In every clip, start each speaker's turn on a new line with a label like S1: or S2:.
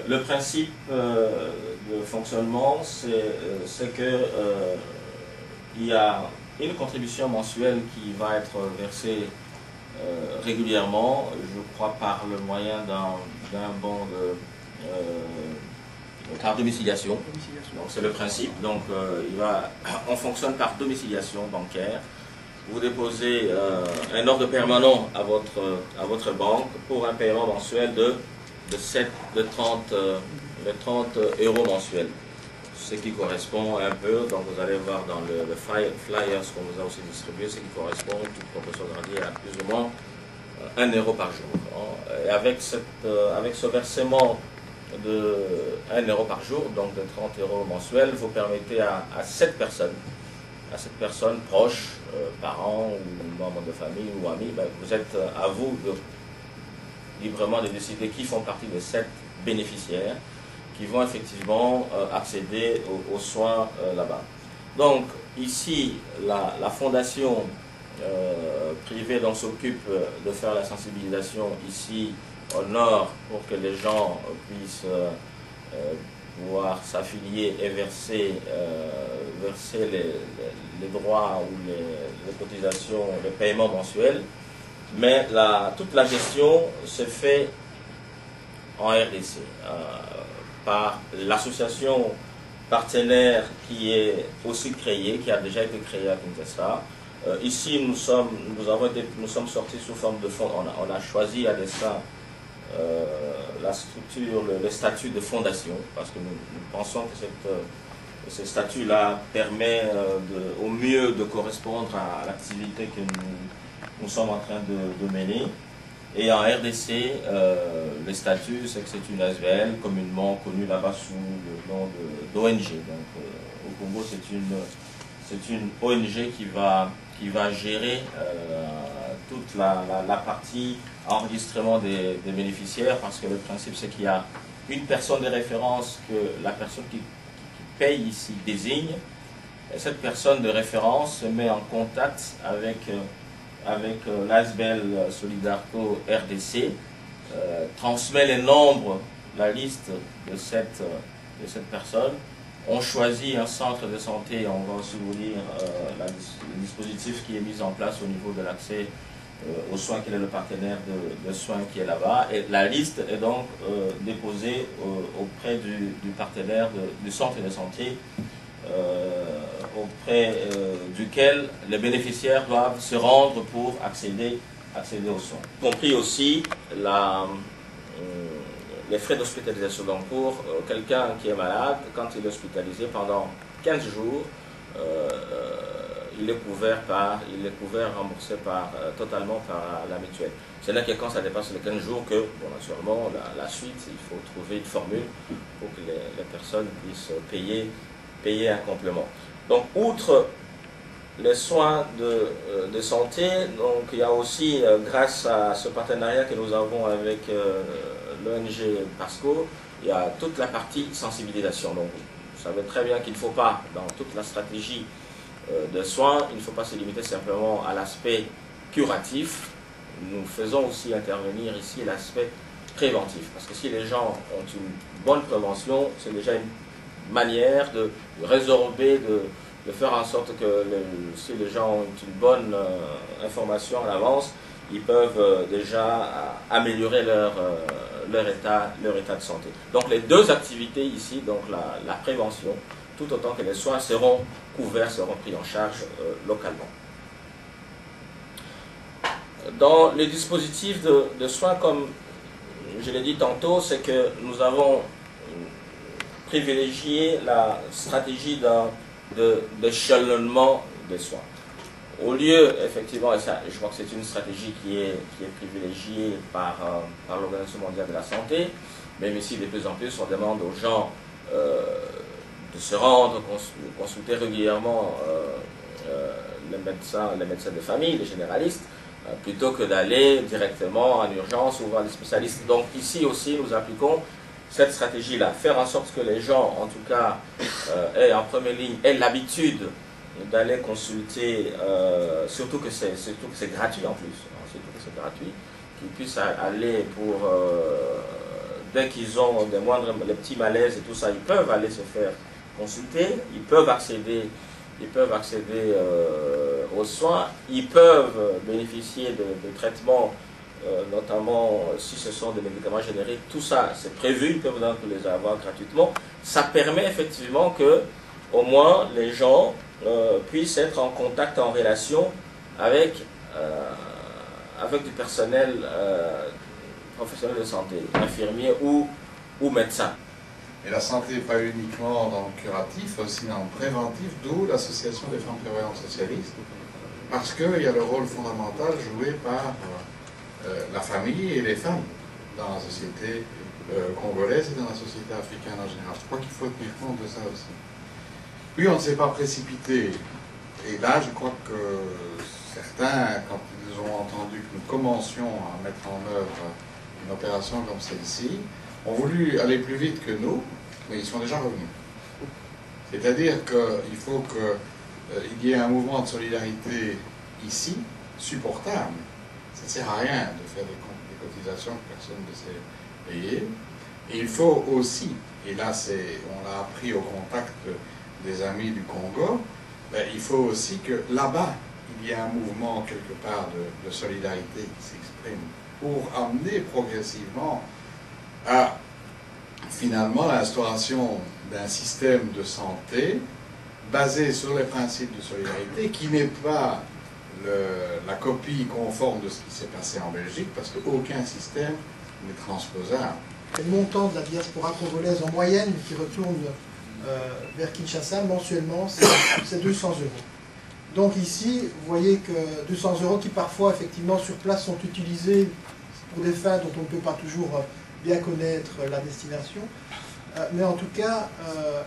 S1: Le principe de fonctionnement, c'est que il y a une contribution mensuelle qui va être versée régulièrement, je crois par le moyen d'un bon par domiciliation. Donc c'est le principe. Donc on fonctionne par domiciliation bancaire. Vous déposez un ordre permanent à votre banque pour un paiement mensuel de 30 euros mensuels. Ce qui correspond un peu, donc vous allez voir dans le flyers qu'on vous a aussi distribué, ce qui correspond, toute proportion gardée, à plus ou moins 1 euro par jour. Et avec ce versement de 1 euro par jour, donc de 30 euros mensuels, vous permettez à cette personne proche, parents ou membres de famille ou amis, vous êtes à vous librement de décider qui font partie de cette bénéficiaires qui vont effectivement accéder aux soins là-bas. Donc ici, la fondation privée s'occupe de faire la sensibilisation ici au nord pour que les gens puissent pouvoir s'affilier et verser les droits ou les cotisations, les paiements mensuels. Mais toute la gestion se fait en RDC par l'association partenaire qui est aussi créée, qui a déjà été créée à Kinshasa. Ici, nous sommes sortis sous forme de fonds. On a choisi à dessein la structure, le statut de fondation, parce que nous pensons que ce statut-là permet au mieux de correspondre à l'activité que nous sommes en train de mener. Et en RDC, le statut, c'est que c'est une ASBL communément connue là-bas sous le nom d'ONG. Donc au Congo, c'est une ONG qui va gérer toute la partie enregistrement des bénéficiaires, parce que le principe, c'est qu'il y a une personne de référence que la personne qui paye ici désigne. Et cette personne de référence se met en contact avec l'ASBL Solidarco RDC, transmet les nombres, la liste de cette personne. On choisit un centre de santé, on va aussi vous lire le dispositif qui est mis en place au niveau de l'accès aux soins, quel est le partenaire de soins qui est là-bas. Et la liste est donc déposée auprès du partenaire du centre de santé, auprès duquel les bénéficiaires doivent se rendre pour accéder aux soins. Y compris aussi les frais d'hospitalisation. Donc pour quelqu'un qui est malade, quand il est hospitalisé pendant 15 jours, il est couvert, remboursé totalement par la mutuelle. C'est là que quand ça dépasse les 15 jours que, bon, naturellement, la suite, il faut trouver une formule pour que les personnes puissent payer un complément. Donc, outre les soins de santé, donc il y a aussi, grâce à ce partenariat que nous avons avec l'ONG PASCO, il y a toute la partie sensibilisation. Donc, vous savez très bien qu'il ne faut pas, dans toute la stratégie de soins, il ne faut pas se limiter simplement à l'aspect curatif. Nous faisons aussi intervenir ici l'aspect préventif. Parce que si les gens ont une bonne prévention, c'est déjà une manière de résorber, de faire en sorte que si les gens ont une bonne information à l'avance, ils peuvent déjà améliorer leur état de santé. Donc les deux activités ici, donc la prévention, tout autant que les soins seront couverts, seront pris en charge localement. Dans les dispositifs de soins, comme je l'ai dit tantôt, c'est que nous avons privilégié la stratégie d'échelonnement des soins. Au lieu, effectivement, et ça, je crois que c'est une stratégie qui est privilégiée par l'Organisation mondiale de la santé, même ici de plus en plus, on demande aux gens de se rendre, consulter régulièrement les médecins de famille, les généralistes, plutôt que d'aller directement en urgence ou voir des spécialistes. Donc ici aussi, nous appliquons cette stratégie-là, faire en sorte que les gens, en tout cas, aient en première ligne, aient l'habitude d'aller consulter, surtout que c'est gratuit en plus, surtout que c'est gratuit, qu'ils puissent aller pour dès qu'ils ont des moindres, les petits malaises et tout ça, ils peuvent aller se faire consulter, ils peuvent accéder aux soins, ils peuvent bénéficier de traitements, notamment si ce sont des médicaments génériques, tout ça c'est prévu, ils peuvent donc les avoir gratuitement. Ça permet effectivement que au moins les gens puissent être en contact, en relation avec du personnel professionnel de santé, infirmier ou médecin.
S2: Et la santé n'est pas uniquement dans le curatif, aussi dans le préventif, d'où l'association des femmes prévoyantes socialistes, parce qu'il y a le rôle fondamental joué par la famille et les femmes dans la société congolaise et dans la société africaine en général. Je crois qu'il faut tenir compte de ça aussi. Puis on ne s'est pas précipité, et là je crois que certains, quand ils ont entendu que nous commencions à mettre en œuvre une opération comme celle-ci, ont voulu aller plus vite que nous, mais ils sont déjà revenus. C'est-à-dire qu'il faut qu'il y ait un mouvement de solidarité ici, supportable. Ça ne sert à rien de faire des cotisations que personne ne sait payer. Et il faut aussi, et là on l'a appris au contact des amis du Congo, il faut aussi que là-bas, il y ait un mouvement quelque part de solidarité qui s'exprime pour amener progressivement à finalement l'instauration d'un système de santé basé sur les principes de solidarité qui n'est pas la copie conforme de ce qui s'est passé en Belgique, parce qu'aucun système n'est transposable.
S3: Le montant de la diaspora congolaise en moyenne qui retourne vers Kinshasa mensuellement, c'est 200 €. Donc ici, vous voyez que 200 € qui parfois effectivement sur place sont utilisés pour des fins dont on ne peut pas toujours bien connaître la destination. Mais en tout cas,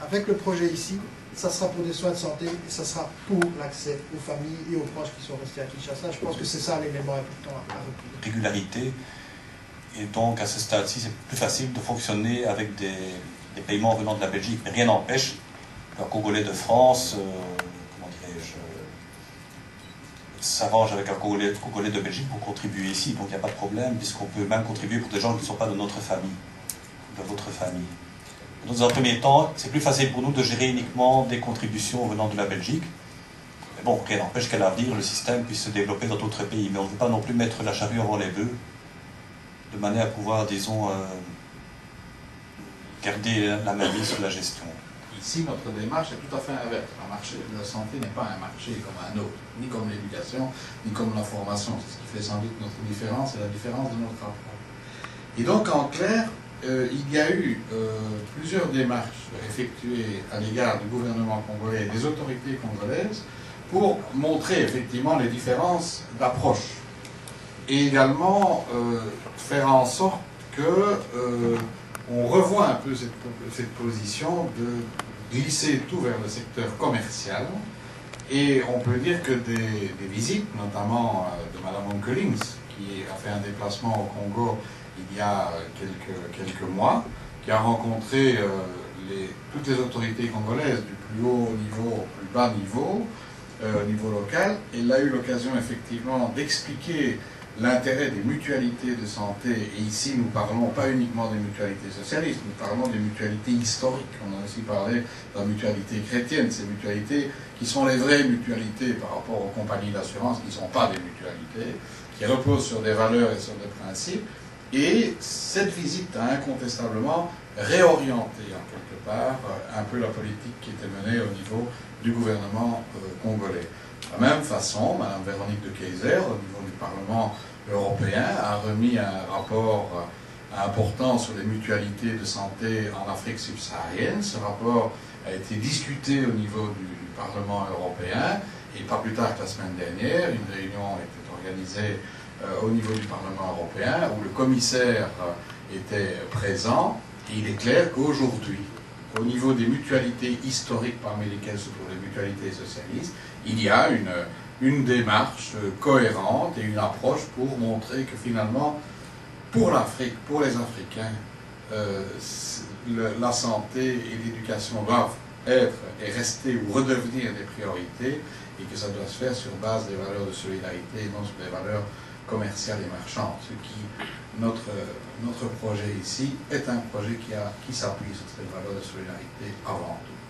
S3: avec le projet ici, ça sera pour des soins de santé et ça sera pour l'accès aux familles et aux proches qui sont restés à Kinshasa. Je pense que c'est ça l'élément important à retenir.
S4: Régularité. Et donc, à ce stade-ci, c'est plus facile de fonctionner avec des paiements venant de la Belgique. Mais rien n'empêche qu'un Congolais de France, comment dirais-je, s'arrange avec un Congolais de Belgique pour contribuer ici. Donc, il n'y a pas de problème, puisqu'on peut même contribuer pour des gens qui ne sont pas de notre famille, de votre famille. Dans un premier temps, c'est plus facile pour nous de gérer uniquement des contributions venant de la Belgique. Mais bon, rien n'empêche qu'à l'avenir, le système puisse se développer dans d'autres pays. Mais on ne veut pas non plus mettre la charrue avant les bœufs, de manière à pouvoir, disons, garder la main mise sur la gestion.
S2: Ici, notre démarche est tout à fait inverse. Le marché de la santé n'est pas un marché comme un autre, ni comme l'éducation, ni comme la formation. C'est ce qui fait sans doute notre différence et la différence de notre approche. Et donc, en clair, il y a eu plusieurs démarches effectuées à l'égard du gouvernement congolais et des autorités congolaises pour montrer effectivement les différences d'approche. Et également faire en sorte que on revoit un peu cette position de glisser tout vers le secteur commercial. Et on peut dire que des visites, notamment de Mme Onkelings, qui a fait un déplacement au Congo il y a quelques mois, qui a rencontré toutes les autorités congolaises, du plus haut niveau au plus bas niveau, au niveau local. Elle a eu l'occasion effectivement d'expliquer l'intérêt des mutualités de santé, et ici nous parlons pas uniquement des mutualités socialistes, nous parlons des mutualités historiques. On a aussi parlé de la mutualité chrétienne, ces mutualités qui sont les vraies mutualités par rapport aux compagnies d'assurance qui ne sont pas des mutualités, qui reposent sur des valeurs et sur des principes. Et cette visite a incontestablement réorienté en quelque part un peu la politique qui était menée au niveau du gouvernement congolais. De la même façon, Mme Véronique de Keyser, au niveau du Parlement européen, a remis un rapport important sur les mutualités de santé en Afrique subsaharienne. Ce rapport a été discuté au niveau du Parlement européen, et pas plus tard que la semaine dernière, une réunion était organisée au niveau du Parlement européen, où le commissaire était présent. Et il est clair qu'aujourd'hui, au niveau des mutualités historiques, parmi lesquelles se trouvent les mutualités socialistes, il y a une démarche cohérente et une approche pour montrer que finalement, pour l'Afrique, pour les Africains, la santé et l'éducation doivent être et rester ou redevenir des priorités, et que ça doit se faire sur base des valeurs de solidarité et non sur des valeurs commerciale et marchande. Notre projet ici est un projet qui s'appuie sur cette valeur de solidarité avant tout.